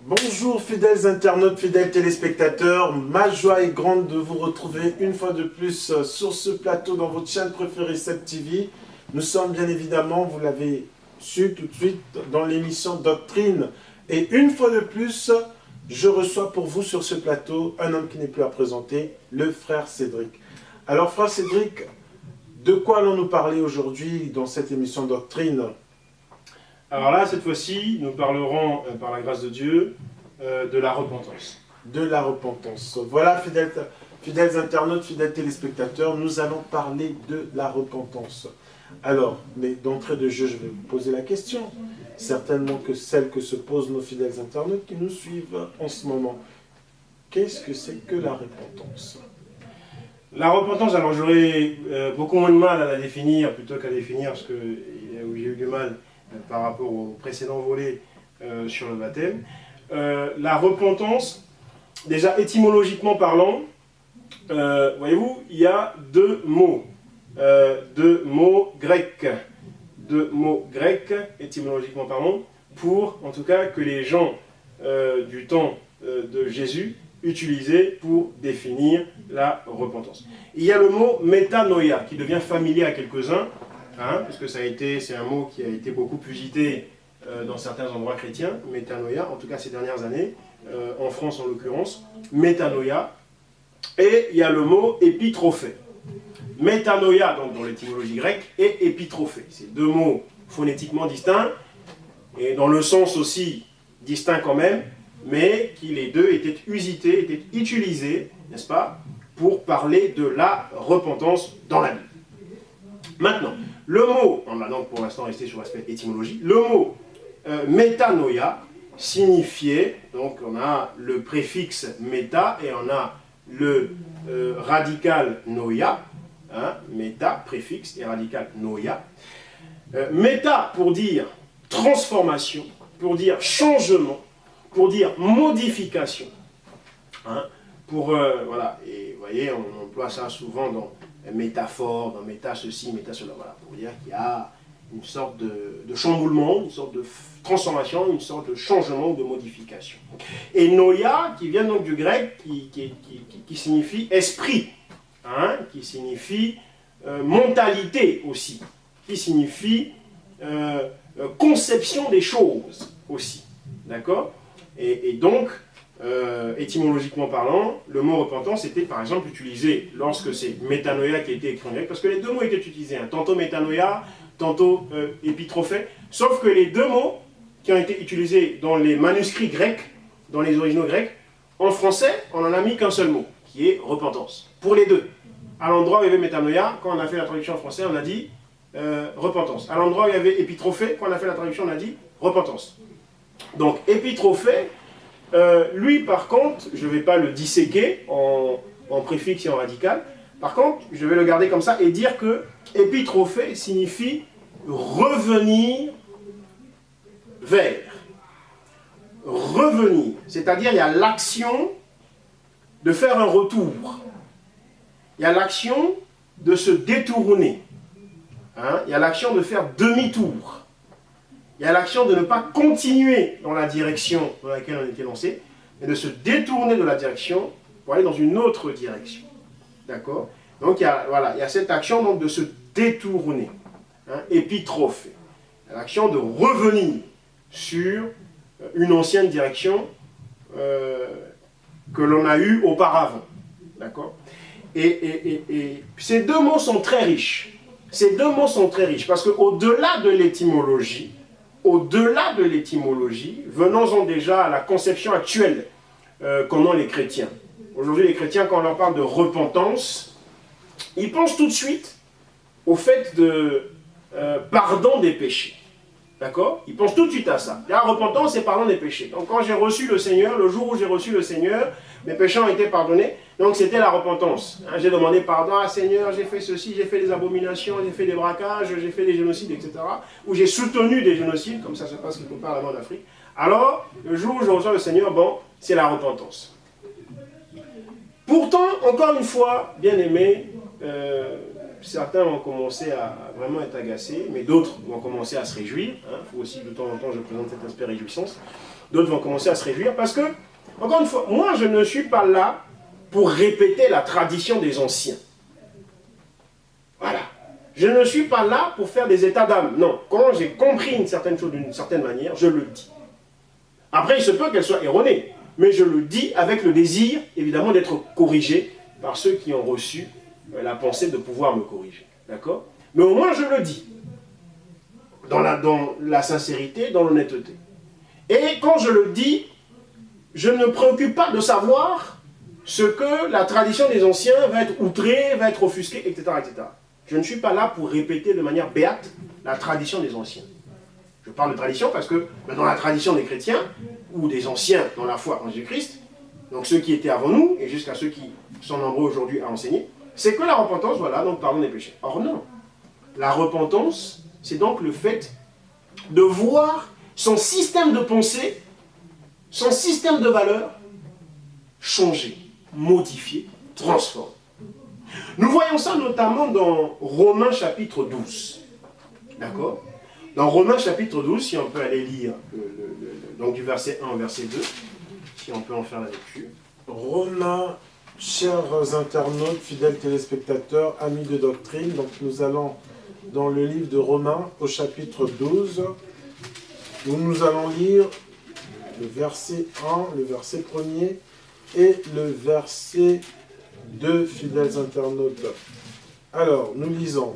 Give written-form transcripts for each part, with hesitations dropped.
Bonjour fidèles internautes, fidèles téléspectateurs, ma joie est grande de vous retrouver une fois de plus sur ce plateau dans votre chaîne préférée Seb TV. Nous sommes bien évidemment, vous l'avez su tout de suite, dans l'émission Doctrine. Et une fois de plus, je reçois pour vous sur ce plateau un homme qui n'est plus à présenter, le frère Cédric. Alors frère Cédric, de quoi allons-nous parler aujourd'hui dans cette émission Doctrine ? Alors là, cette fois-ci, nous parlerons, par la grâce de Dieu, de la repentance. De la repentance. Voilà, fidèles internautes, fidèles téléspectateurs, nous allons parler de la repentance. Alors, mais d'entrée de jeu, je vais vous poser la question, certainement que celle que se posent nos fidèles internautes qui nous suivent en ce moment. Qu'est-ce que c'est que la repentance ? La repentance, alors j'aurais beaucoup moins de mal à la définir plutôt qu'à définir, parce que j'ai eu du mal par rapport au précédent volet sur le baptême. La repentance, déjà étymologiquement parlant, voyez-vous, il y a deux mots grecs, étymologiquement parlant, pour en tout cas que les gens du temps de Jésus utilisaient pour définir la repentance. Il y a le mot métanoïa qui devient familier à quelques-uns, puisque c'est un mot qui a été beaucoup usité dans certains endroits chrétiens, métanoïa, en tout cas ces dernières années, en France en l'occurrence, métanoïa, et il y a le mot épitrophée. Métanoïa, donc dans l'étymologie grecque, et épitrophée. C'est deux mots phonétiquement distincts, et dans le sens aussi distinct quand même, mais qui les deux étaient usités, étaient utilisés, n'est-ce pas, pour parler de la repentance dans la Bible. Maintenant, le mot, on va donc pour l'instant rester sur l'aspect étymologie, le mot métanoïa signifiait, donc on a le préfixe méta et on a le radical noïa, méta, préfixe et radical noïa. Méta pour dire transformation, pour dire changement, pour dire modification. Voilà, et vous voyez, on emploie ça souvent dans métaphore, dans méta ceci, méta cela, voilà, pour dire qu'il y a une sorte de chamboulement, une sorte de transformation, une sorte de changement ou de modification. Et noia, qui vient donc du grec, qui signifie esprit, qui signifie mentalité aussi, qui signifie conception des choses aussi, d'accord ? Et donc, étymologiquement parlant, le mot repentance était par exemple utilisé lorsque c'est métanoïa qui a été écrit en grec, parce que les deux mots étaient utilisés, tantôt métanoïa, tantôt épitrophée, sauf que les deux mots qui ont été utilisés dans les manuscrits grecs, dans les originaux grecs, en français, on n'en a mis qu'un seul mot, qui est repentance, pour les deux. À l'endroit où il y avait métanoïa, quand on a fait la traduction en français, on a dit repentance. À l'endroit où il y avait épitrophée, quand on a fait la traduction, on a dit repentance. Donc épitrophée, lui, par contre, je ne vais pas le disséquer en préfixe et en radical. Par contre, je vais le garder comme ça et dire que épitrophée signifie revenir vers. Revenir. C'est-à-dire, il y a l'action de faire un retour. Il y a l'action de se détourner. Il y a l'action de faire demi-tour. Il y a l'action de ne pas continuer dans la direction dans laquelle on était lancé, mais de se détourner de la direction pour aller dans une autre direction. D'accord ? Donc il y a cette action donc, de se détourner, épitrophée. L'action de revenir sur une ancienne direction que l'on a eue auparavant. D'accord ? Et ces deux mots sont très riches. Ces deux mots sont très riches parce qu'au-delà de l'étymologie, venons-en déjà à la conception actuelle qu'en ont les chrétiens. Aujourd'hui, les chrétiens, quand on leur parle de repentance, ils pensent tout de suite au fait de pardon des péchés. D'accord ? Ils pensent tout de suite à ça. La repentance, c'est pardon des péchés. Donc quand j'ai reçu le Seigneur, le jour où j'ai reçu le Seigneur, mes péchés ont été pardonnés. Donc c'était la repentance. J'ai demandé pardon à Seigneur, j'ai fait ceci, j'ai fait des abominations, j'ai fait des braquages, j'ai fait des génocides, etc. Ou j'ai soutenu des génocides, comme ça se passe quelque part là-bas en Afrique. Alors, le jour où je reçois le Seigneur, c'est la repentance. Pourtant, encore une fois, bien aimé, certains vont commencer à vraiment être agacés, mais d'autres vont commencer à se réjouir. Il faut aussi de temps en temps, je présente cet aspect réjouissance. D'autres vont commencer à se réjouir parce que, encore une fois, moi je ne suis pas là pour répéter la tradition des anciens. Voilà. Je ne suis pas là pour faire des états d'âme. Non, quand j'ai compris une certaine chose d'une certaine manière, je le dis. Après, il se peut qu'elle soit erronée, mais je le dis avec le désir, évidemment, d'être corrigé par ceux qui ont reçu la pensée de pouvoir me corriger. D'accord? Mais au moins, je le dis. Dans la sincérité, dans l'honnêteté. Et quand je le dis, je ne me préoccupe pas de savoir ce que la tradition des anciens va être outrée, va être offusquée, etc., etc. Je ne suis pas là pour répéter de manière béate la tradition des anciens. Je parle de tradition parce que dans la tradition des chrétiens, ou des anciens dans la foi en Jésus-Christ, donc ceux qui étaient avant nous, et jusqu'à ceux qui sont nombreux aujourd'hui à enseigner, c'est que la repentance, voilà, donc pardon des péchés. Or non. La repentance, c'est donc le fait de voir son système de pensée, son système de valeurs, changer, modifier, transformer. Nous voyons ça notamment dans Romains chapitre 12. D'accord? Dans Romains chapitre 12, si on peut aller lire donc du verset 1 au verset 2, si on peut en faire la lecture. Romains, chers internautes, fidèles téléspectateurs, amis de doctrine, donc nous allons dans le livre de Romains au chapitre 12, où nous allons lire le verset 1, le verset 1er et le verset 2, fidèles internautes. Alors, nous lisons.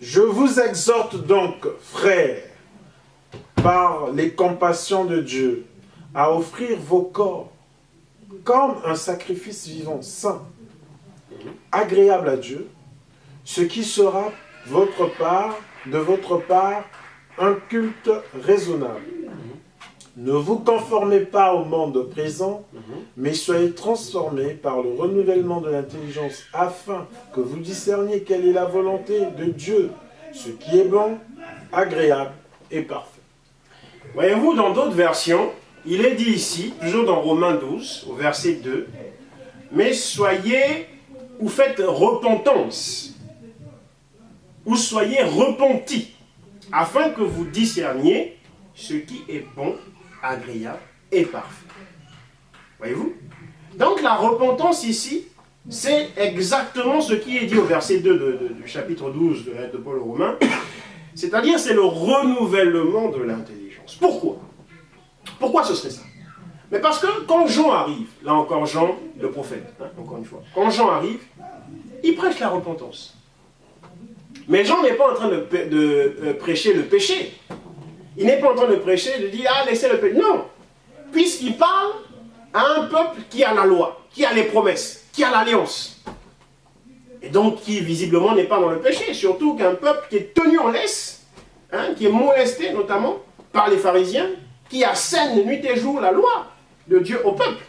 Je vous exhorte donc, frères, par les compassions de Dieu, à offrir vos corps comme un sacrifice vivant, saint, agréable à Dieu, ce qui sera de votre part, un culte raisonnable. Ne vous conformez pas au monde présent, mais soyez transformés par le renouvellement de l'intelligence, afin que vous discerniez quelle est la volonté de Dieu, ce qui est bon, agréable et parfait. Voyez-vous, dans d'autres versions, il est dit ici, toujours dans Romains 12, au verset 2, mais soyez ou faites repentance, ou soyez repentis, afin que vous discerniez ce qui est bon, agréable et parfait. Voyez-vous? Donc la repentance ici, c'est exactement ce qui est dit au verset 2 du chapitre 12 de la lettre de Paul aux Romains, c'est-à-dire c'est le renouvellement de l'intelligence. Pourquoi? Pourquoi ce serait ça? Mais parce que quand Jean arrive, là encore Jean, le prophète, encore une fois, quand Jean arrive, il prêche la repentance. Mais Jean n'est pas en train de prêcher le péché. Il n'est pas en train de prêcher, de dire, ah, laissez le péché. Non. Puisqu'il parle à un peuple qui a la loi, qui a les promesses, qui a l'alliance. Et donc qui, visiblement, n'est pas dans le péché. Surtout qu'un peuple qui est tenu en laisse, qui est molesté, notamment, par les pharisiens, qui assène nuit et jour la loi de Dieu au peuple.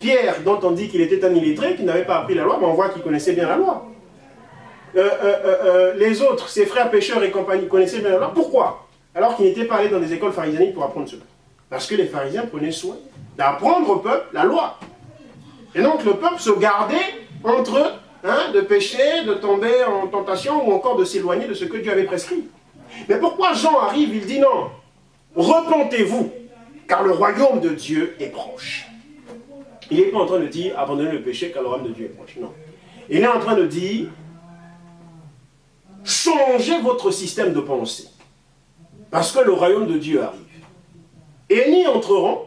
Pierre, dont on dit qu'il était un illettré, qui n'avait pas appris la loi, mais on voit qu'il connaissait bien la loi. Les autres, ses frères pécheurs et compagnie, connaissaient bien la loi. Pourquoi? Alors qu'ils n'étaient pas allés dans des écoles pharisianiques pour apprendre cela. Parce que les pharisiens prenaient soin d'apprendre au peuple la loi. Et donc le peuple se gardait entre eux de pécher, de tomber en tentation ou encore de s'éloigner de ce que Dieu avait prescrit. Mais pourquoi Jean arrive, il dit non, repentez-vous, car le royaume de Dieu est proche. Il n'est pas en train de dire abandonnez le péché car le royaume de Dieu est proche. Non. Il est en train de dire changez votre système de pensée. Parce que le royaume de Dieu arrive. Et n'y entreront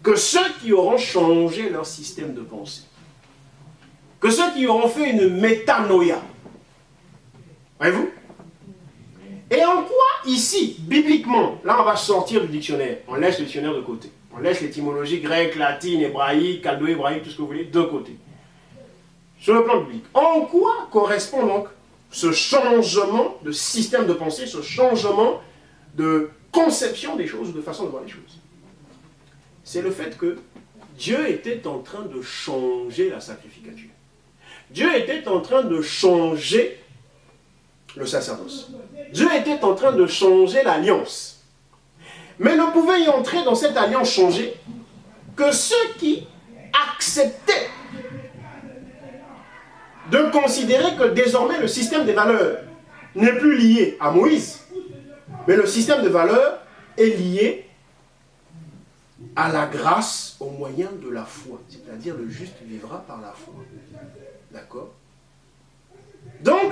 que ceux qui auront changé leur système de pensée. Que ceux qui auront fait une métanoïa. Voyez-vous? Et en quoi, ici, bibliquement, là on va sortir du dictionnaire, on laisse le dictionnaire de côté. On laisse l'étymologie grecque, latine, hébraïque, caldo-hébraïque, tout ce que vous voulez, de côté. Sur le plan biblique. En quoi correspond donc ce changement de système de pensée, ce changement de conception des choses, ou de façon de voir les choses? C'est le fait que Dieu était en train de changer la sacrificature. Dieu était en train de changer le sacerdoce. Dieu était en train de changer l'alliance. Mais ne pouvait y entrer dans cette alliance changée que ceux qui acceptaient de considérer que désormais le système des valeurs n'est plus lié à Moïse, mais le système de valeurs est lié à la grâce au moyen de la foi. C'est-à-dire le juste vivra par la foi. D'accord? Donc,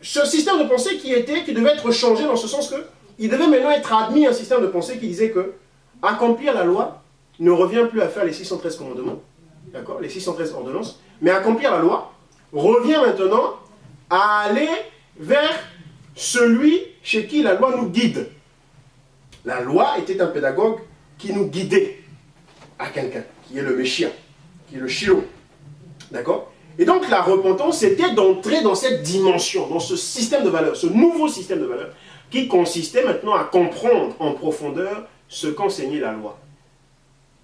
ce système de pensée qui devait être changé dans ce sens que il devait maintenant être admis un système de pensée qui disait que accomplir la loi ne revient plus à faire les 613 commandements, d'accord, les 613 ordonnances, mais accomplir la loi revient maintenant à aller vers celui chez qui la loi nous guide. La loi était un pédagogue qui nous guidait à quelqu'un, qui est le Messia, qui est le Shiloh. D'accord? Et donc la repentance, c'était d'entrer dans cette dimension, dans ce système de valeurs, ce nouveau système de valeurs, qui consistait maintenant à comprendre en profondeur ce qu'enseignait la loi.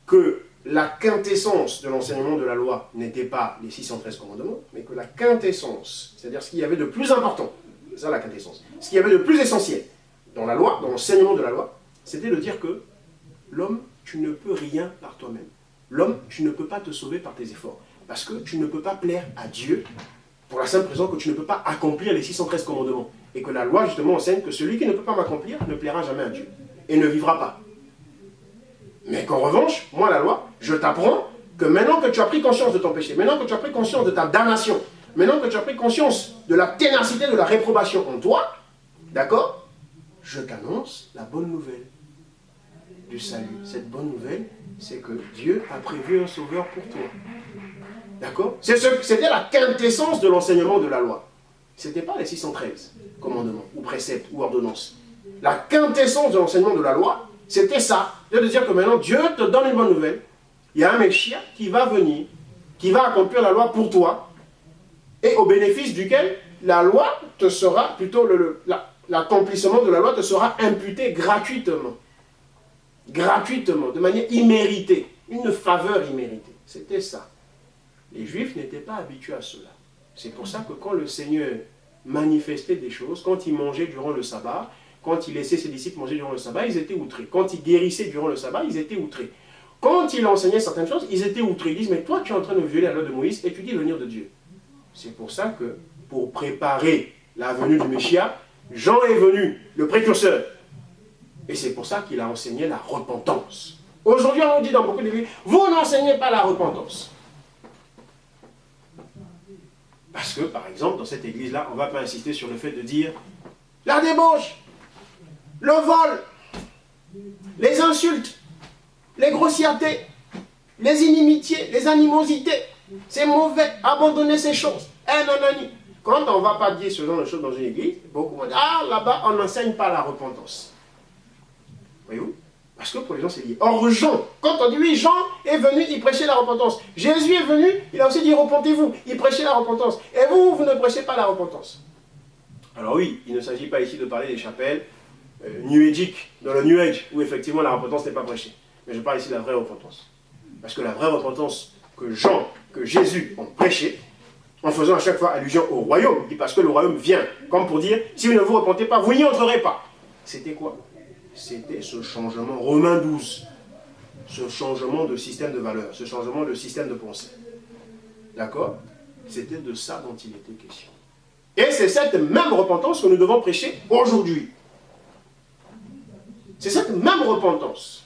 Que la quintessence de l'enseignement de la loi n'était pas les 613 commandements, mais que la quintessence, c'est-à-dire ce qu'il y avait de plus important, c'est ça la quintessence, ce qu'il y avait de plus essentiel dans la loi, dans l'enseignement de la loi, c'était de dire que l'homme, tu ne peux rien par toi-même. L'homme, tu ne peux pas te sauver par tes efforts. Parce que tu ne peux pas plaire à Dieu pour la simple raison que tu ne peux pas accomplir les 613 commandements. Et que la loi, justement, enseigne que celui qui ne peut pas m'accomplir ne plaira jamais à Dieu. Et ne vivra pas. Mais qu'en revanche, moi, la loi, je t'apprends que maintenant que tu as pris conscience de ton péché, maintenant que tu as pris conscience de ta damnation, maintenant que tu as pris conscience de la ténacité de la réprobation en toi, d'accord, je t'annonce la bonne nouvelle du salut. Cette bonne nouvelle, c'est que Dieu a prévu un sauveur pour toi. D'accord? C'était la quintessence de l'enseignement de la loi. Ce n'était pas les 613 commandements, ou préceptes, ou ordonnances. La quintessence de l'enseignement de la loi, c'était ça. C'est de dire que maintenant, Dieu te donne une bonne nouvelle. Il y a un Messia qui va venir, qui va accomplir la loi pour toi, et au bénéfice duquel la loi te sera, plutôt l'accomplissement de la loi te sera imputé gratuitement. Gratuitement, de manière imméritée. Une faveur imméritée. C'était ça. Les Juifs n'étaient pas habitués à cela. C'est pour ça que quand le Seigneur manifestait des choses, quand il mangeait durant le sabbat, quand il laissait ses disciples manger durant le sabbat, ils étaient outrés. Quand il guérissait durant le sabbat, ils étaient outrés. Quand il enseignait certaines choses, ils étaient outrés. Ils disent, mais toi tu es en train de violer la loi de Moïse et tu dis venir de Dieu. C'est pour ça que, pour préparer la venue du Messia, Jean est venu, le précurseur. Et c'est pour ça qu'il a enseigné la repentance. Aujourd'hui, on nous dit dans beaucoup d'églises, vous n'enseignez pas la repentance. Parce que, par exemple, dans cette église-là, on ne va pas insister sur le fait de dire la débauche, le vol, les insultes, les grossièretés, les inimitiés, les animosités, c'est mauvais, abandonner ces choses. Quand on ne va pas dire ce genre de choses dans une église, beaucoup vont dire, ah, là-bas, on n'enseigne pas la repentance. Voyez-vous? Parce que pour les gens, c'est lié. Or, Jean, quand on dit oui, Jean est venu, il prêchait la repentance. Jésus est venu, il a aussi dit repentez-vous, il prêchait la repentance. Et vous, vous ne prêchez pas la repentance. Alors oui, il ne s'agit pas ici de parler des chapelles New Ageiques, dans le New Age, où effectivement la repentance n'est pas prêchée. Mais je parle ici de la vraie repentance. Parce que la vraie repentance que Jean, que Jésus ont prêché, en faisant à chaque fois allusion au royaume, il dit parce que le royaume vient, comme pour dire, si vous ne vous repentez pas, vous n'y entrerez pas. C'était quoi? C'était ce changement, Romains 12, ce changement de système de valeurs, ce changement de système de pensée. D'accord? C'était de ça dont il était question. Et c'est cette même repentance que nous devons prêcher aujourd'hui. C'est cette même repentance.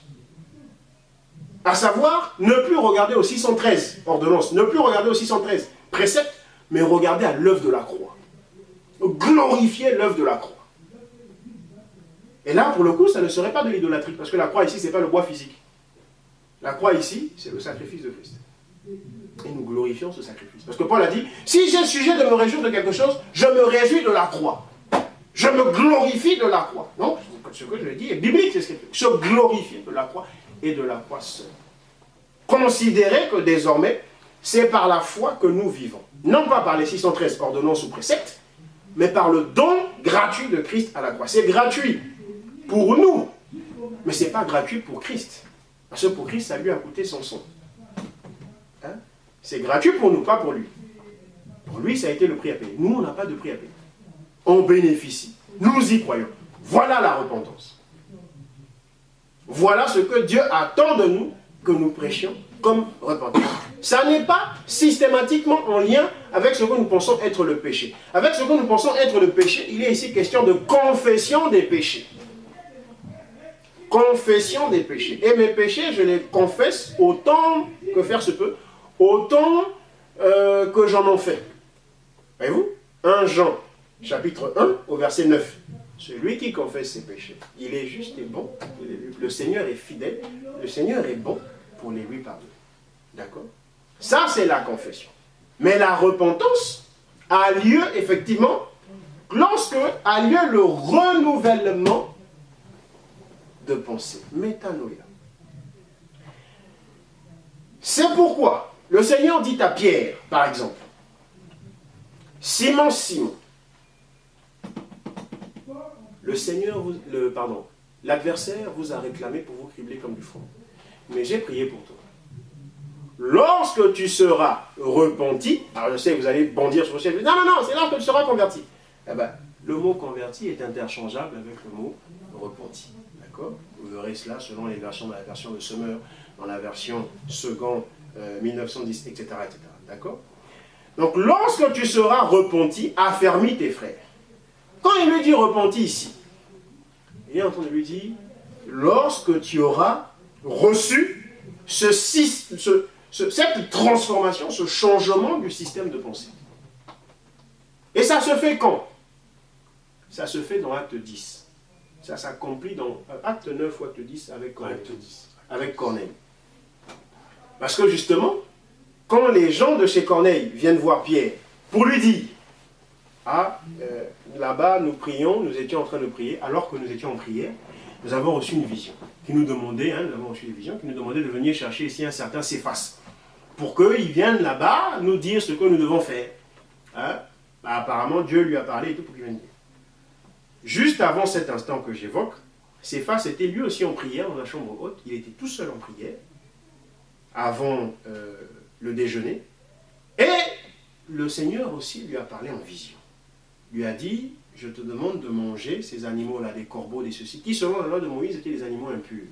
À savoir, ne plus regarder aux 613 ordonnances, ne plus regarder aux 613 préceptes, mais regarder à l'œuvre de la croix. Glorifier l'œuvre de la croix. Et là, pour le coup, ça ne serait pas de l'idolâtrie, parce que la croix ici, ce n'est pas le bois physique. La croix ici, c'est le sacrifice de Christ. Et nous glorifions ce sacrifice. Parce que Paul a dit, si j'ai sujet de me réjouir de quelque chose, je me réjouis de la croix. Je me glorifie de la croix. Non, ce que je dis est biblique, c'est ce qu'il fait. Se glorifier de la croix et de la croix seule. Considérez que désormais, c'est par la foi que nous vivons. Non pas par les 613 ordonnances ou préceptes, mais par le don gratuit de Christ à la croix. C'est gratuit pour nous, mais ce n'est pas gratuit pour Christ. Parce que pour Christ, ça lui a coûté son sang. Hein? C'est gratuit pour nous, pas pour lui. Pour lui, ça a été le prix à payer. Nous, on n'a pas de prix à payer. On bénéficie. Nous y croyons. Voilà la repentance. Voilà ce que Dieu attend de nous, que nous prêchions comme repentance. Ça n'est pas systématiquement en lien avec ce que nous pensons être le péché. Avec ce que nous pensons être le péché, il est ici question de confession des péchés. Confession des péchés. Et mes péchés, je les confesse autant que faire se peut, autant que j'en en fais. Voyez-vous? 1 Jean, chapitre 1, au verset 9. Celui qui confesse ses péchés, il est juste et bon. Le Seigneur est fidèle. Le Seigneur est bon pour les lui pardonner. D'accord? Ça, c'est la confession. Mais la repentance a lieu, effectivement, lorsque a lieu le renouvellement de pensée. Métanoïa. C'est pourquoi le Seigneur dit à Pierre, par exemple, Simon, Simon, l'adversaire vous a réclamé pour vous cribler comme du front. Mais j'ai prié pour toi. Lorsque tu seras repenti, alors je sais que vous allez bondir sur le ciel, non, c'est lorsque tu seras converti. Eh ben, le mot converti est interchangeable avec le mot repenti. D'accord? Vous verrez cela selon les versions, dans la version de Summer, dans la version second 1910, etc. etc. D'accord? Donc, lorsque tu seras repenti, affermis tes frères. Quand il lui dit repenti ici, il est en train de lui dire, lorsque tu auras reçu cette transformation, ce changement du système de pensée. Et ça se fait quand? Ça se fait dans Acte 10. Ça s'accomplit dans Acte 9 ou Acte 10 avec Corneille. Avec Corneille. Parce que justement, quand les gens de chez Corneille viennent voir Pierre pour lui dire là-bas nous prions, nous étions en train de prier, alors que nous étions en prière, nous avons reçu une vision qui nous demandait, nous avons reçu une vision qui nous demandait de venir chercher ici un certain Céphas pour qu'il vienne là-bas nous dire ce que nous devons faire. Apparemment, Dieu lui a parlé et tout pour qu'il vienne dire. Juste avant cet instant que j'évoque, Céphas était lui aussi en prière dans la chambre haute. Il était tout seul en prière avant le déjeuner. Et le Seigneur aussi lui a parlé en vision. Lui a dit, je te demande de manger ces animaux-là, des corbeaux, des ceci, qui selon la loi de Moïse étaient des animaux impurs.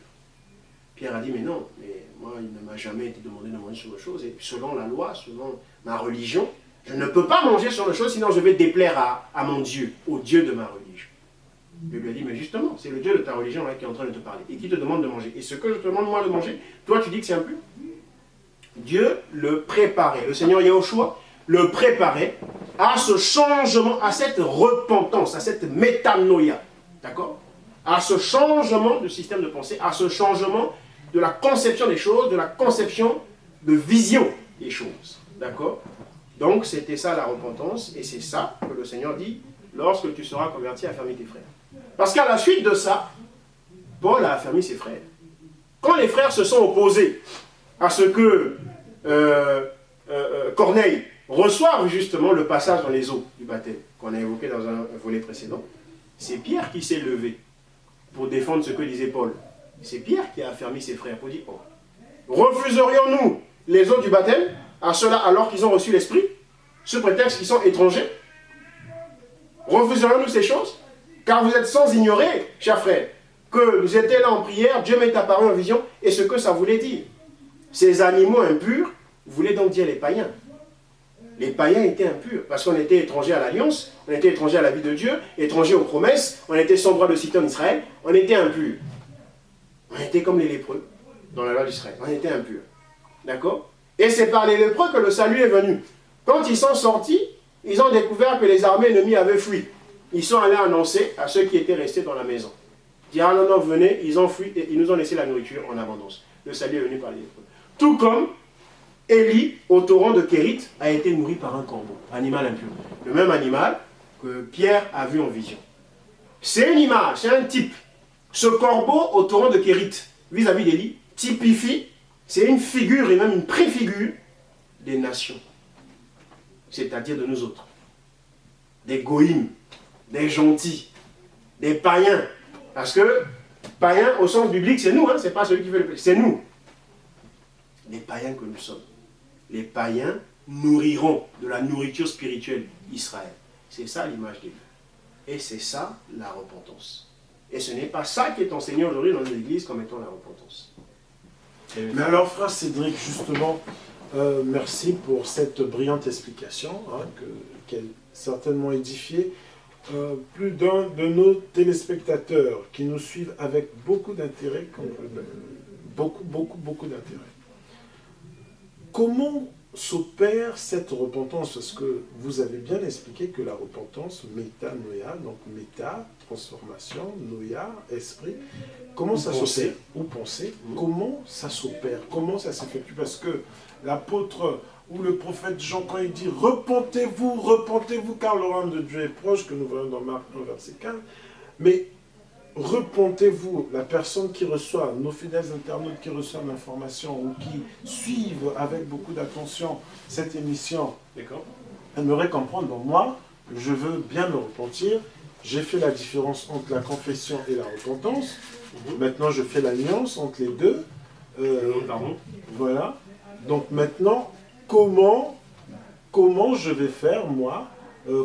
Pierre a dit, mais non, mais moi il ne m'a jamais été demandé de manger sur les choses, et selon la loi, selon ma religion, je ne peux pas manger sur les choses, sinon je vais déplaire à mon Dieu, au Dieu de ma religion. Dieu lui a dit, mais justement, c'est le Dieu de ta religion là, qui est en train de te parler, et qui te demande de manger. Et ce que je te demande moi de manger, toi tu dis que c'est impur? Dieu le préparait, le Seigneur Yahushua le préparait à ce changement, à cette repentance, à cette métanoïa, d'accord? À ce changement du système de pensée, à ce changement de la conception des choses, de la conception de vision des choses, d'accord? Donc c'était ça la repentance, et c'est ça que le Seigneur dit, lorsque tu seras converti, affermis tes frères. Parce qu'à la suite de ça, Paul a affermi ses frères. Quand les frères se sont opposés à ce que Corneille reçoive justement le passage dans les eaux du baptême, qu'on a évoqué dans un volet précédent, c'est Pierre qui s'est levé pour défendre ce que disait Paul. C'est Pierre qui a affermi ses frères pour dire, oh, refuserions-nous les eaux du baptême à ceux-là alors qu'ils ont reçu l'Esprit, sous prétexte qu'ils sont étrangers? Refuserions-nous ces choses? Car vous êtes sans ignorer, chers frères, que nous étions là en prière, Dieu m'est apparu en vision, et ce que ça voulait dire. Ces animaux impurs voulaient donc dire les païens. Les païens étaient impurs, parce qu'on était étrangers à l'alliance, on était étrangers à la vie de Dieu, étrangers aux promesses, on était sans droit de cité en Israël, on était impurs. On était comme les lépreux dans la loi d'Israël, on était impurs. D'accord? Et c'est par les lépreux que le salut est venu. Quand ils sont sortis, ils ont découvert que les armées ennemies avaient fui. Ils sont allés annoncer à ceux qui étaient restés dans la maison. Dire, ah non, non, venez, ils ont fui et ils nous ont laissé la nourriture en abondance. Le salut est venu par les lépreux. Tout comme Élie, au torrent de Kérit, a été nourri par un corbeau, animal impur. Le même animal que Pierre a vu en vision. C'est une image, c'est un type. Ce corbeau au torrent de Kérit, vis-à-vis d'Élie, typifie, c'est une figure et même une préfigure des nations. C'est-à-dire de nous autres. Des goïms, des gentils, des païens. Parce que païens, au sens biblique, c'est nous, hein, c'est pas celui qui fait le péché, c'est nous. Les païens que nous sommes. Les païens nourriront de la nourriture spirituelle Israël. C'est ça l'image des dieux. Et c'est ça la repentance. Et ce n'est pas ça qui est enseigné aujourd'hui dans les églises comme étant la repentance. Mais alors, frère Cédric, justement, Merci pour cette brillante explication qui a certainement édifié plus d'un de nos téléspectateurs qui nous suivent avec beaucoup d'intérêt, beaucoup d'intérêt. Comment s'opère cette repentance? Parce que vous avez bien expliqué que la repentance, métanoïa, donc méta, transformation, noïa, esprit, comment ça s'opère? Ou penser. Comment ça s'opère? Comment ça s'effectue? Parce que l'apôtre ou le prophète Jean, quand il dit « Repentez-vous, car le royaume de Dieu est proche », que nous voyons dans Marc 1, verset 15, mais repentez-vous, la personne qui reçoit, nos fidèles internautes qui reçoivent l'information ou qui suivent avec beaucoup d'attention cette émission, aimerait comprendre, bon, moi, je veux bien me repentir, j'ai fait la différence entre la confession et la repentance, maintenant je fais la nuance entre les deux, voilà, donc maintenant, comment je vais faire, moi,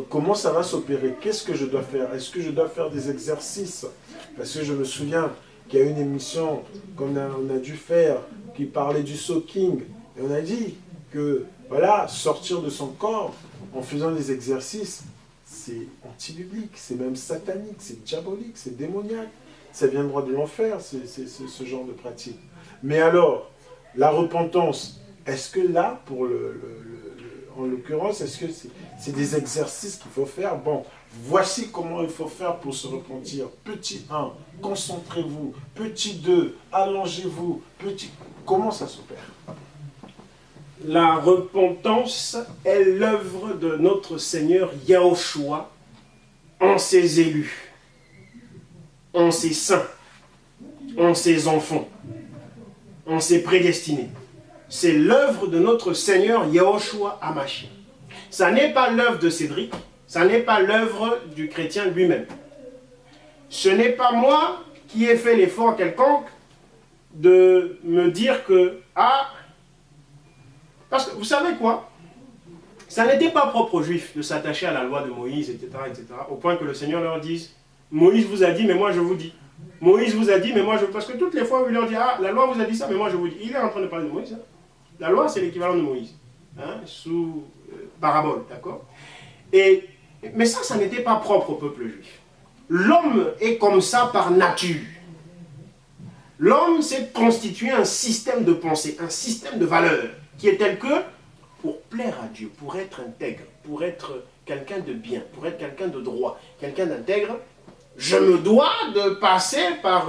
comment ça va s'opérer? Qu'est-ce que je dois faire? Est-ce que je dois faire des exercices? Parce que je me souviens qu'il y a une émission qu'on a dû faire qui parlait du soaking. Et on a dit que, voilà, sortir de son corps en faisant des exercices, c'est anti-biblique, c'est même satanique, c'est diabolique, c'est démoniaque. Ça vient droit de l'enfer, ce genre de pratique. Mais alors, la repentance, est-ce que là, en l'occurrence, est-ce que c'est des exercices qu'il faut faire? Bon, voici comment il faut faire pour se repentir. Petit 1, concentrez-vous. Petit 2, allongez-vous. Comment ça s'opère? La repentance est l'œuvre de notre Seigneur Yahushua en ses élus, en ses saints, en ses enfants, en ses prédestinés. C'est l'œuvre de notre Seigneur Yahushua Hamashiach. Ça n'est pas l'œuvre de Cédric, ça n'est pas l'œuvre du chrétien lui-même. Ce n'est pas moi qui ai fait l'effort quelconque de me dire que, parce que vous savez quoi? Ça n'était pas propre aux Juifs de s'attacher à la loi de Moïse, etc., au point que le Seigneur leur dise, Moïse vous a dit, mais moi je vous dis. Moïse vous a dit, mais moi je... Parce que toutes les fois où il leur dit, la loi vous a dit ça, mais moi je vous dis. Il est en train de parler de Moïse. La loi, c'est l'équivalent de Moïse, sous parabole, d'accord? Mais ça n'était pas propre au peuple juif. L'homme est comme ça par nature. L'homme s'est constitué un système de pensée, un système de valeurs, qui est tel que, pour plaire à Dieu, pour être intègre, pour être quelqu'un de bien, pour être quelqu'un de droit, quelqu'un d'intègre, je me dois de passer par...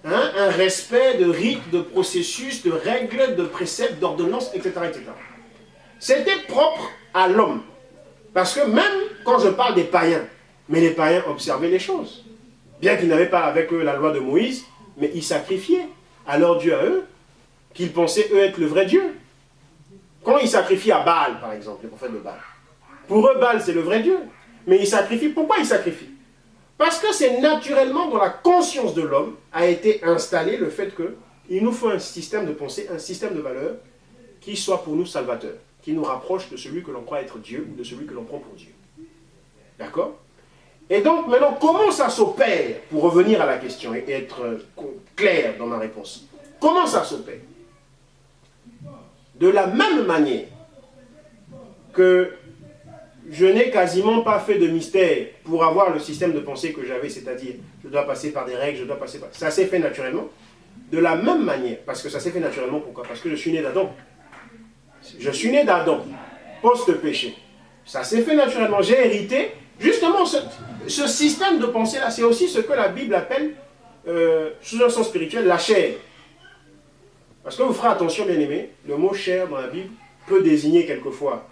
un respect de rites, de processus, de règles, de préceptes, d'ordonnances, etc., etc. C'était propre à l'homme. Parce que même quand je parle des païens, mais les païens observaient les choses. Bien qu'ils n'avaient pas avec eux la loi de Moïse, mais ils sacrifiaient à leur Dieu à eux, qu'ils pensaient eux être le vrai Dieu. Quand ils sacrifient à Baal, par exemple, les prophètes de Baal, pour eux, Baal, c'est le vrai Dieu. Mais ils sacrifient. Pourquoi ils sacrifient? Parce que c'est naturellement dans la conscience de l'homme a été installé le fait qu'il nous faut un système de pensée, un système de valeurs qui soit pour nous salvateur, qui nous rapproche de celui que l'on croit être Dieu ou de celui que l'on prend pour Dieu. D'accord? Et donc maintenant, comment ça s'opère, pour revenir à la question et être clair dans ma réponse? Comment ça s'opère? De la même manière que je n'ai quasiment pas fait de mystère pour avoir le système de pensée que j'avais, c'est-à-dire je dois passer par des règles, je dois passer par... Ça s'est fait naturellement. De la même manière, parce que ça s'est fait naturellement, pourquoi? Parce que je suis né d'Adam. Je suis né d'Adam, post-péché. Ça s'est fait naturellement. J'ai hérité, justement, ce système de pensée-là, c'est aussi ce que la Bible appelle, sous un sens spirituel, la chair. Parce que vous ferez attention, bien aimé, le mot chair dans la Bible peut désigner quelquefois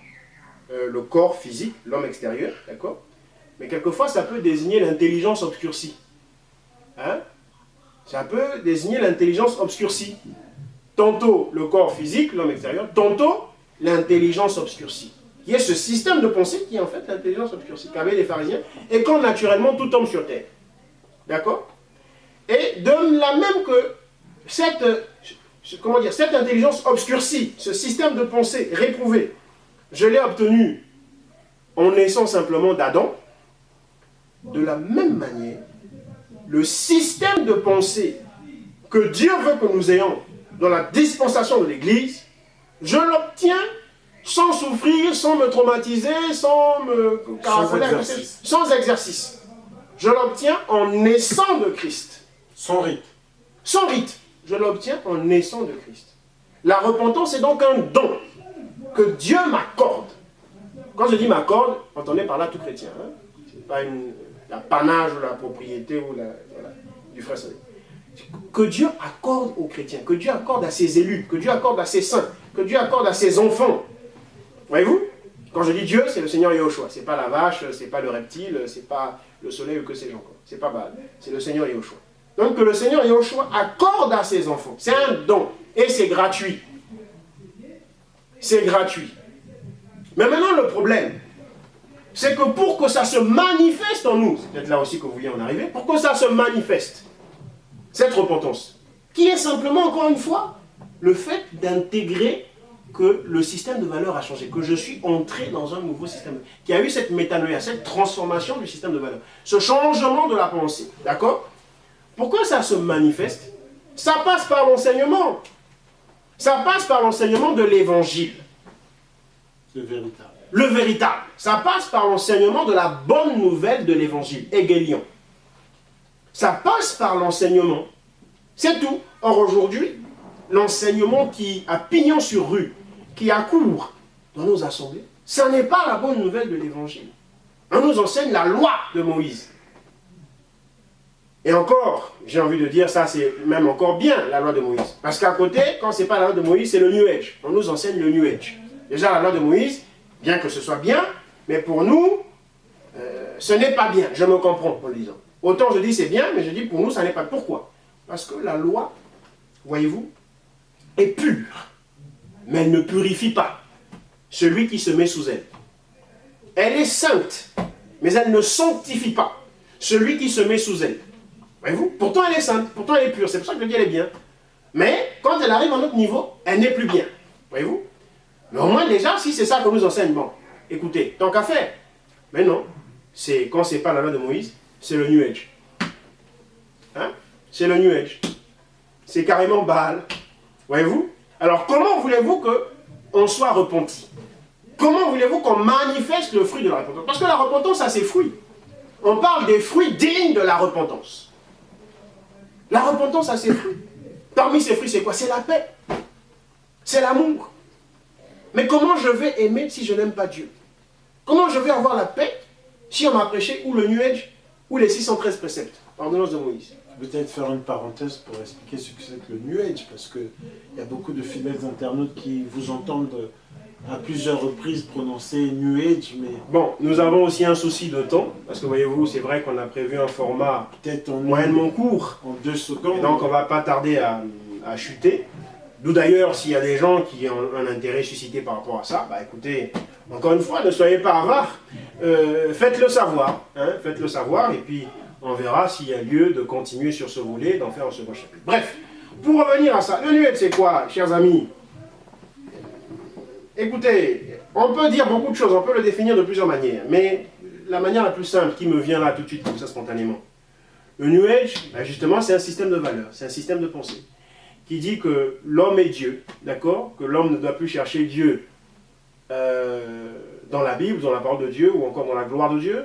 le corps physique, l'homme extérieur, d'accord? Mais quelquefois, ça peut désigner l'intelligence obscurcie. Ça peut désigner l'intelligence obscurcie. Tantôt le corps physique, l'homme extérieur, tantôt l'intelligence obscurcie. Qui est ce système de pensée qui est en fait l'intelligence obscurcie qu'avaient les pharisiens, et quand naturellement tout tombe sur terre. D'accord? Et de la même que cette intelligence obscurcie, ce système de pensée réprouvé, je l'ai obtenu en naissant simplement d'Adam. De la même manière, le système de pensée que Dieu veut que nous ayons dans la dispensation de l'Église Je l'obtiens sans souffrir, sans me traumatiser, sans me caracoler, sans exercice. Je l'obtiens en naissant de Christ. Sans rite. Sans rite. Je l'obtiens en naissant de Christ. La repentance est donc un don que Dieu m'accorde. Quand je dis m'accorde, entendez par là tout chrétien. Hein? Ce n'est pas l'apanage ou la propriété ou du frère Salut. Que Dieu accorde aux chrétiens, que Dieu accorde à ses élus, que Dieu accorde à ses saints, que Dieu accorde à ses enfants. Voyez-vous? Quand je dis Dieu, c'est le Seigneur Yahushua. Ce n'est pas la vache, ce n'est pas le reptile, ce n'est pas le soleil ou que sais-je encore. Ce n'est pas Baal, c'est le Seigneur Yahushua. Donc que le Seigneur Yahushua accorde à ses enfants. C'est un don et c'est gratuit. C'est gratuit. Mais maintenant le problème, c'est que pour que ça se manifeste en nous, c'est peut-être là aussi que vous vouliez en arriver, pour que ça se manifeste, cette repentance, qui est simplement, encore une fois, le fait d'intégrer que le système de valeurs a changé, que je suis entré dans un nouveau système, qu'il y a eu cette métanoïa, cette transformation du système de valeurs, ce changement de la pensée, d'accord? Pourquoi ça se manifeste? Ça passe par l'enseignement. Ça passe par l'enseignement de l'évangile. Le véritable. Le véritable. Ça passe par l'enseignement de la bonne nouvelle de l'évangile, Égélion. Ça passe par l'enseignement. C'est tout. Or aujourd'hui, l'enseignement qui a pignon sur rue, qui accourt dans nos assemblées, ça n'est pas la bonne nouvelle de l'évangile. On nous enseigne la loi de Moïse. Et encore, j'ai envie de dire, ça c'est même encore bien, la loi de Moïse. Parce qu'à côté, quand ce n'est pas la loi de Moïse, c'est le New Age. On nous enseigne le New Age. Déjà, la loi de Moïse, bien que ce soit bien, mais pour nous, ce n'est pas bien. Je me comprends en le disant. Autant je dis c'est bien, mais je dis pour nous, ça n'est pas. Pourquoi? Parce que la loi, voyez-vous, est pure. Mais elle ne purifie pas celui qui se met sous elle. Elle est sainte, mais elle ne sanctifie pas celui qui se met sous elle. Voyez-vous? Pourtant elle est sainte, pourtant elle est pure. C'est pour ça que je dis elle est bien. Mais quand elle arrive à notre niveau, elle n'est plus bien. Voyez-vous? Mais au moins déjà, si c'est ça qu'on nous enseigne, bon, écoutez, tant qu'à faire. Mais non, quand c'est pas la loi de Moïse, c'est le New Age. Hein? C'est le New Age. C'est carrément Baal. Voyez-vous? Alors comment voulez-vous qu'on soit repenti? Comment voulez-vous qu'on manifeste le fruit de la repentance? Parce que la repentance a ses fruits. On parle des fruits dignes de la repentance. La repentance a ses fruits. Parmi ces fruits, c'est quoi? C'est la paix. C'est l'amour. Mais comment je vais aimer si je n'aime pas Dieu? Comment je vais avoir la paix si on m'a prêché ou le New Age ou les 613 préceptes, ordonnance de Moïse? Peut-être faire une parenthèse pour expliquer ce que c'est que le New Age, parce qu'il y a beaucoup de fidèles internautes qui vous entendent à plusieurs reprises prononcer New Age, mais... Bon, nous avons aussi un souci de temps, parce que voyez-vous, c'est vrai qu'on a prévu un format peut-être moyennement court, en 2 secondes. Et donc on ne va pas tarder à chuter. D'où d'ailleurs, s'il y a des gens qui ont un intérêt suscité par rapport à ça, bah écoutez, encore une fois, ne soyez pas avares, faites-le savoir, hein, faites-le savoir, et puis on verra s'il y a lieu de continuer sur ce volet, d'en faire un second chapitre. Bref, pour revenir à ça, le New Age c'est quoi, chers amis? Écoutez, on peut dire beaucoup de choses, on peut le définir de plusieurs manières, mais la manière la plus simple qui me vient là tout de suite, comme ça spontanément, le New Age, bah justement, c'est un système de valeurs, c'est un système de pensée, qui dit que l'homme est Dieu, d'accord? Que l'homme ne doit plus chercher Dieu dans la Bible, dans la parole de Dieu, ou encore dans la gloire de Dieu,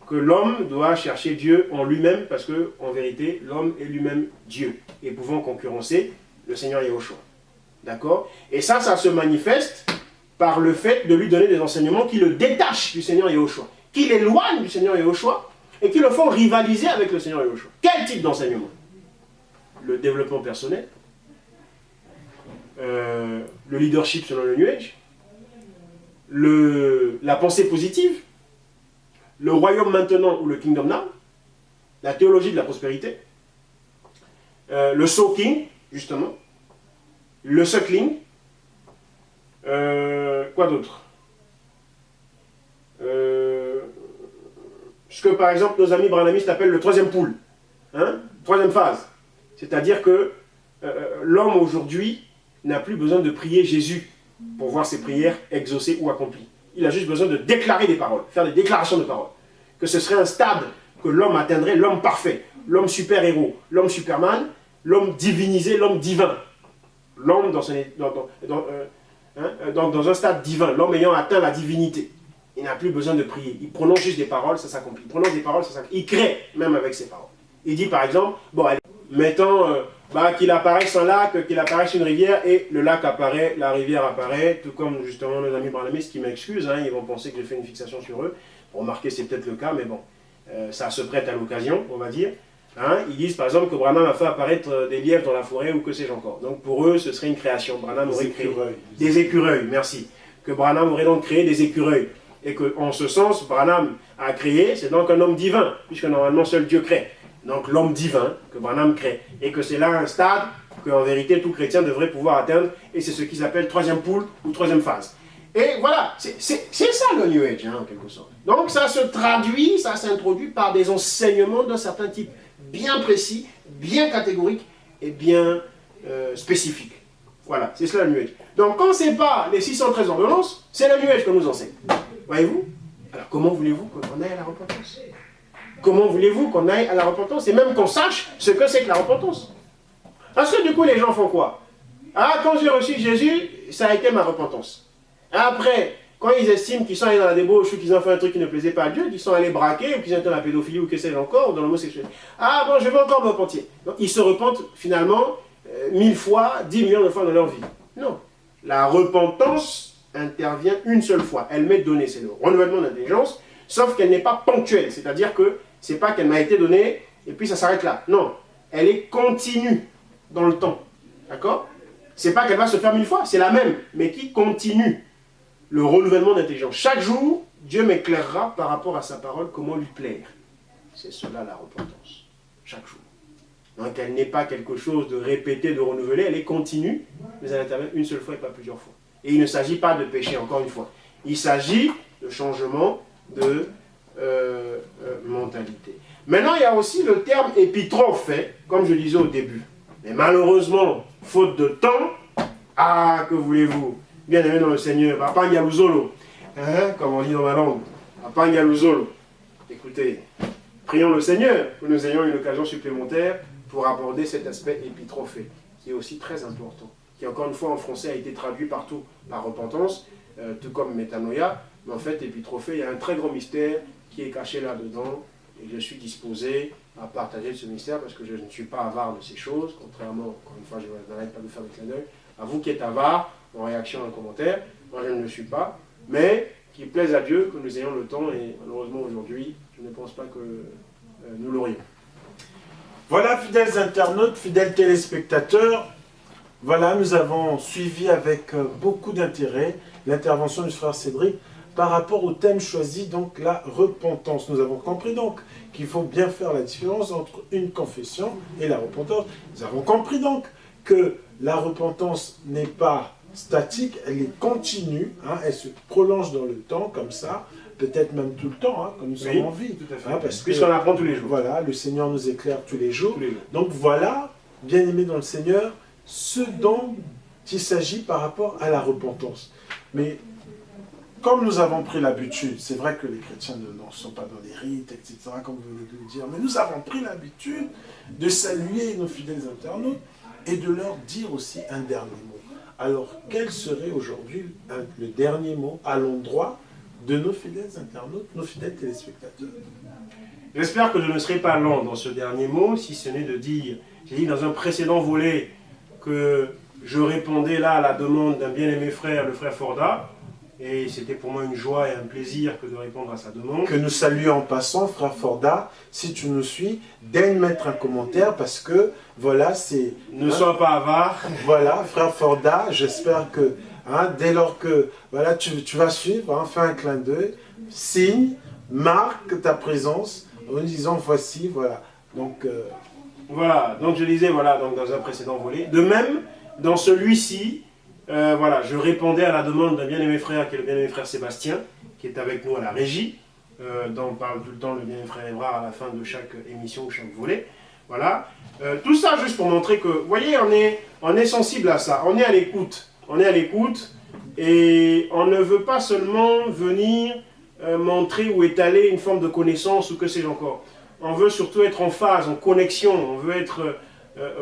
que l'homme doit chercher Dieu en lui-même, parce que en vérité, l'homme est lui-même Dieu, et pouvant concurrencer le Seigneur Yahushua. D'accord? Et ça se manifeste par le fait de lui donner des enseignements qui le détachent du Seigneur Yahushua, qui l'éloignent du Seigneur Yahushua, et qui le font rivaliser avec le Seigneur Yahushua. Quel type d'enseignement? Le développement personnel, le leadership selon le New Age, la pensée positive, le royaume maintenant ou le kingdom now, la théologie de la prospérité, le soaking, justement, le suckling, quoi d'autre? Ce que par exemple nos amis branhamistes appellent le troisième pool, hein? Troisième phase. C'est-à-dire que l'homme aujourd'hui n'a plus besoin de prier Jésus pour voir ses prières exaucées ou accomplies. Il a juste besoin de déclarer des paroles, faire des déclarations de paroles. Que ce serait un stade que l'homme atteindrait, l'homme parfait, l'homme super-héros, l'homme Superman, l'homme divinisé, l'homme divin. L'homme donc dans un stade divin, l'homme ayant atteint la divinité. Il n'a plus besoin de prier. Il prononce juste des paroles, ça s'accomplit. Il prononce des paroles, ça s'accomplit. Il crée même avec ses paroles. Il dit par exemple, bon, allez, mettons qu'il apparaisse un lac, qu'il apparaisse une rivière, et le lac apparaît, la rivière apparaît, tout comme justement nos amis branamistes qui m'excusent, ils vont penser que j'ai fait une fixation sur eux. Remarquez, c'est peut-être le cas, mais bon, ça se prête à l'occasion, on va dire. Ils disent par exemple que Branham a fait apparaître des lièvres dans la forêt ou que sais-je encore. Donc pour eux, ce serait une création. Branham aurait créé des écureuils, merci. Que Branham aurait donc créé des écureuils. Et qu'en ce sens, Branham a créé, c'est donc un homme divin, puisque normalement seul Dieu crée. Donc l'homme divin que Branham crée. Et que c'est là un stade qu'en vérité tout chrétien devrait pouvoir atteindre. Et c'est ce qu'ils appellent troisième poule ou troisième phase. Et voilà, c'est ça le New Age, en quelque sorte. Donc ça se traduit, ça s'introduit par des enseignements d'un certain type, bien précis, bien catégorique et bien spécifique. Voilà, c'est cela le New Age. Donc quand ce n'est pas les 613 ordonnances, c'est le New Age qu'on nous enseigne. Voyez-vous? Alors comment voulez-vous qu'on aille à la repentance? Comment voulez-vous qu'on aille à la repentance? Et même qu'on sache ce que c'est que la repentance. Parce que du coup les gens font quoi? Ah, quand j'ai reçu Jésus, ça a été ma repentance. Après, quand ils estiment qu'ils sont allés dans la débauche ou qu'ils ont fait un truc qui ne plaisait pas à Dieu, qu'ils sont allés braquer ou qu'ils ont été dans la pédophilie ou que sais-je encore, ou dans l'homosexualité. Ah bon, je vais encore me repentir. Donc, ils se repentent finalement 1000 fois, 10 millions de fois dans leur vie. Non. La repentance intervient une seule fois. Elle m'est donnée, c'est le renouvellement d'intelligence, sauf qu'elle n'est pas ponctuelle. C'est-à-dire que c'est pas qu'elle m'a été donnée et puis ça s'arrête là. Non. Elle est continue dans le temps. D'accord? C'est pas qu'elle va se faire 1000 fois, c'est la même, mais qui continue. Le renouvellement d'intelligence. Chaque jour, Dieu m'éclairera par rapport à sa parole comment lui plaire. C'est cela la repentance. Chaque jour. Donc elle n'est pas quelque chose de répété, de renouvelé, elle est continue, mais elle intervient une seule fois et pas plusieurs fois. Et il ne s'agit pas de péché, encore une fois. Il s'agit de changement de mentalité. Maintenant, il y a aussi le terme épitrophe, comme je disais au début. Mais malheureusement, faute de temps, que voulez-vous? Bien aimé dans le Seigneur, Papa Ngaluzolo, comme on dit dans ma langue, Papa Ngaluzolo. Écoutez, prions le Seigneur que nous ayons une occasion supplémentaire pour aborder cet aspect épitrophé, qui est aussi très important, qui encore une fois en français a été traduit partout par repentance, tout comme métanoïa, mais en fait épitrophé, il y a un très grand mystère qui est caché là-dedans, et je suis disposé à partager ce mystère parce que je ne suis pas avare de ces choses, contrairement, encore une fois, je n'arrête pas de faire le clin d'œil, à vous qui êtes avare, en réaction à un commentaire, moi je ne le suis pas, mais qu'il plaise à Dieu que nous ayons le temps, et malheureusement aujourd'hui, je ne pense pas que nous l'aurions. Voilà, fidèles internautes, fidèles téléspectateurs, voilà, nous avons suivi avec beaucoup d'intérêt l'intervention du frère Cédric par rapport au thème choisi, donc la repentance. Nous avons compris donc qu'il faut bien faire la différence entre une confession et la repentance. Nous avons compris donc que la repentance n'est pas statique, elle est continue, elle se prolonge dans le temps, comme ça, peut-être même tout le temps, quand nous sommes en vie. Tout à fait. Puisqu'on apprend tous les jours. Voilà, le Seigneur nous éclaire tous les jours. Donc voilà, bien aimé dans le Seigneur, ce dont il s'agit par rapport à la repentance. Mais comme nous avons pris l'habitude, c'est vrai que les chrétiens ne sont pas dans les rites, etc., comme vous venez de le dire, mais nous avons pris l'habitude de saluer nos fidèles internautes et de leur dire aussi un dernier mot. Alors, quel serait aujourd'hui le dernier mot à l'endroit de nos fidèles internautes, nos fidèles téléspectateurs? J'espère que je ne serai pas lent dans ce dernier mot, si ce n'est de dire, j'ai dit dans un précédent volet que je répondais là à la demande d'un bien-aimé frère, le frère Forda, et c'était pour moi une joie et un plaisir que de répondre à sa demande. Que nous saluons en passant, frère Forda, si tu nous suis, daigne mettre un commentaire parce que, voilà, c'est... Ne sois pas avare. Voilà, frère Forda, j'espère que, dès lors que, voilà, tu vas suivre, fais un clin d'œil, signe, marque ta présence en disant voici, voilà. Donc, voilà, donc je disais, voilà, donc dans un précédent volet. De même, dans celui-ci, voilà, je répondais à la demande d'un bien-aimé frère, qui est le bien-aimé frère Sébastien, qui est avec nous à la régie, dont on parle tout le temps le bien-aimé frère Évrard à la fin de chaque émission ou chaque volet. Voilà. Tout ça juste pour montrer que, vous voyez, on est sensible à ça, on est à l'écoute. On est à l'écoute et on ne veut pas seulement venir montrer ou étaler une forme de connaissance ou que sais-je encore. On veut surtout être en phase, en connexion, on veut être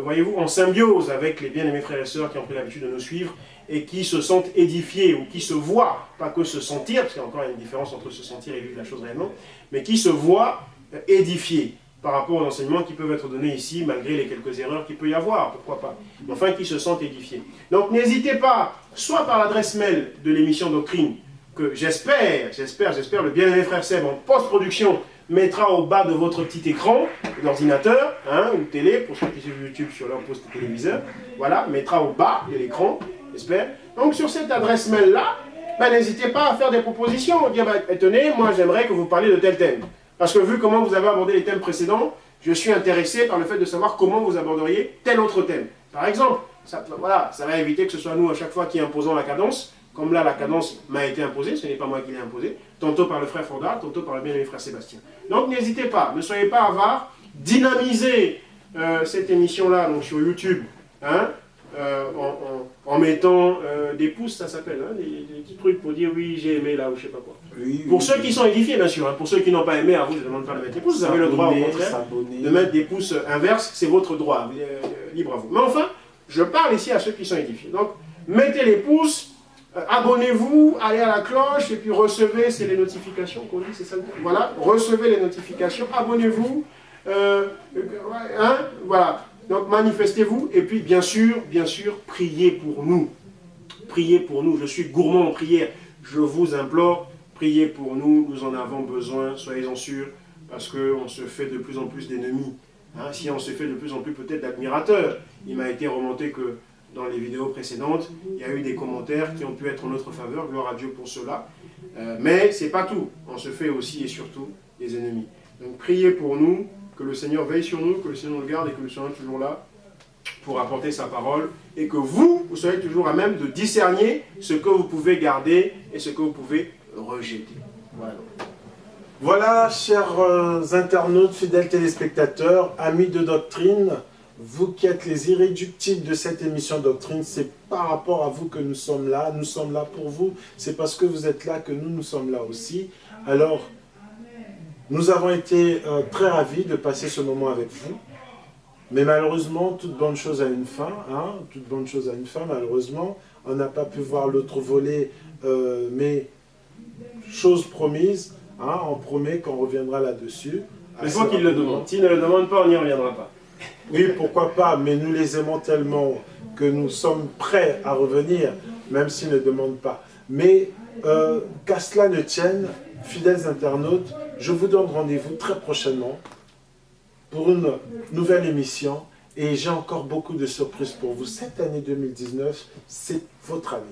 voyez-vous, en symbiose avec les bien-aimés frères et sœurs qui ont pris l'habitude de nous suivre et qui se sentent édifiés ou qui se voient, pas que se sentir, parce qu'il y a encore une différence entre se sentir et vivre la chose réellement, mais qui se voient édifiés par rapport aux enseignements qui peuvent être donnés ici, malgré les quelques erreurs qu'il peut y avoir, pourquoi pas, mais enfin qui se sentent édifiés. Donc n'hésitez pas, soit par l'adresse mail de l'émission Doctrine, que j'espère, le bien-aimé frère Seb en post-production mettra au bas de votre petit écran d'ordinateur, hein, ou télé, pour ceux qui suivent YouTube sur leur poste téléviseur, voilà, mettra au bas de l'écran, j'espère. Donc sur cette adresse mail-là, ben, n'hésitez pas à faire des propositions, dire, ben, tenez, moi j'aimerais que vous parliez de tel thème. Parce que vu comment vous avez abordé les thèmes précédents, je suis intéressé par le fait de savoir comment vous aborderiez tel autre thème. Par exemple, ça, voilà, ça va éviter que ce soit nous à chaque fois qui imposons la cadence, comme là la cadence m'a été imposée, ce n'est pas moi qui l'ai imposée, tantôt par le frère Fonda, tantôt par le bien-aimé frère Sébastien. Donc n'hésitez pas, ne soyez pas avares, dynamisez cette émission-là donc sur YouTube, hein, en mettant des pouces, ça s'appelle, hein, des petits trucs pour dire oui, j'ai aimé là ou je sais pas quoi. Oui, pour ceux qui sont édifiés, bien sûr, hein, pour ceux qui n'ont pas aimé, à vous, je ne demande pas de mettre des pouces, vous avez le droit au contraire de mettre des pouces inverses, c'est votre droit, libre à vous. Mais enfin, je parle ici à ceux qui sont édifiés. Donc, mettez les pouces, abonnez-vous, allez à la cloche et puis recevez, c'est les notifications qu'on dit, c'est ça. Voilà, recevez les notifications, abonnez-vous, hein, voilà. Donc manifestez-vous et puis bien sûr, priez pour nous. Priez pour nous, je suis gourmand en prière. Je vous implore, priez pour nous, nous en avons besoin, soyez-en sûrs, parce qu'on se fait de plus en plus d'ennemis. Hein, si on se fait de plus en plus peut-être d'admirateurs. Il m'a été remonté que dans les vidéos précédentes, il y a eu des commentaires qui ont pu être en notre faveur, gloire à Dieu pour cela. Mais ce n'est pas tout, on se fait aussi et surtout des ennemis. Donc priez pour nous, que le Seigneur veille sur nous, que le Seigneur nous garde et que le Seigneur est toujours là pour apporter sa parole et que vous soyez toujours à même de discerner ce que vous pouvez garder et ce que vous pouvez rejeter. Voilà. Voilà, chers internautes, fidèles téléspectateurs, amis de Doctrine, vous qui êtes les irréductibles de cette émission Doctrine, c'est par rapport à vous que nous sommes là pour vous, c'est parce que vous êtes là que nous sommes là aussi. Alors, nous avons été très ravis de passer ce moment avec vous, mais malheureusement, toute bonne chose a une fin, hein, toute bonne chose a une fin, malheureusement. On n'a pas pu voir l'autre volet, mais chose promise, hein, on promet qu'on reviendra là-dessus. Il faut qu'il le demande. S'il ne le demande pas, on n'y reviendra pas. Oui, pourquoi pas, mais nous les aimons tellement que nous sommes prêts à revenir, même s'ils ne demandent pas. Mais qu'à cela ne tienne, fidèles internautes, je vous donne rendez-vous très prochainement pour une nouvelle émission et j'ai encore beaucoup de surprises pour vous. Cette année 2019, c'est votre année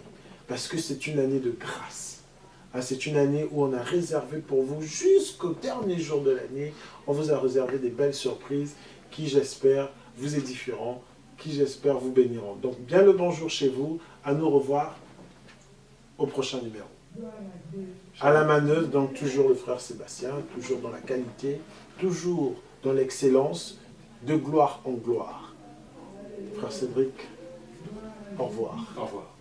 parce que c'est une année de grâce. C'est une année où on a réservé pour vous jusqu'au dernier jour de l'année, on vous a réservé des belles surprises qui, j'espère, vous édifieront, qui, j'espère, vous béniront. Donc, bien le bonjour chez vous, à nous revoir au prochain numéro. À la manœuvre, donc toujours le frère Sébastien, toujours dans la qualité, toujours dans l'excellence, de gloire en gloire. Frère Cédric, au revoir. Au revoir.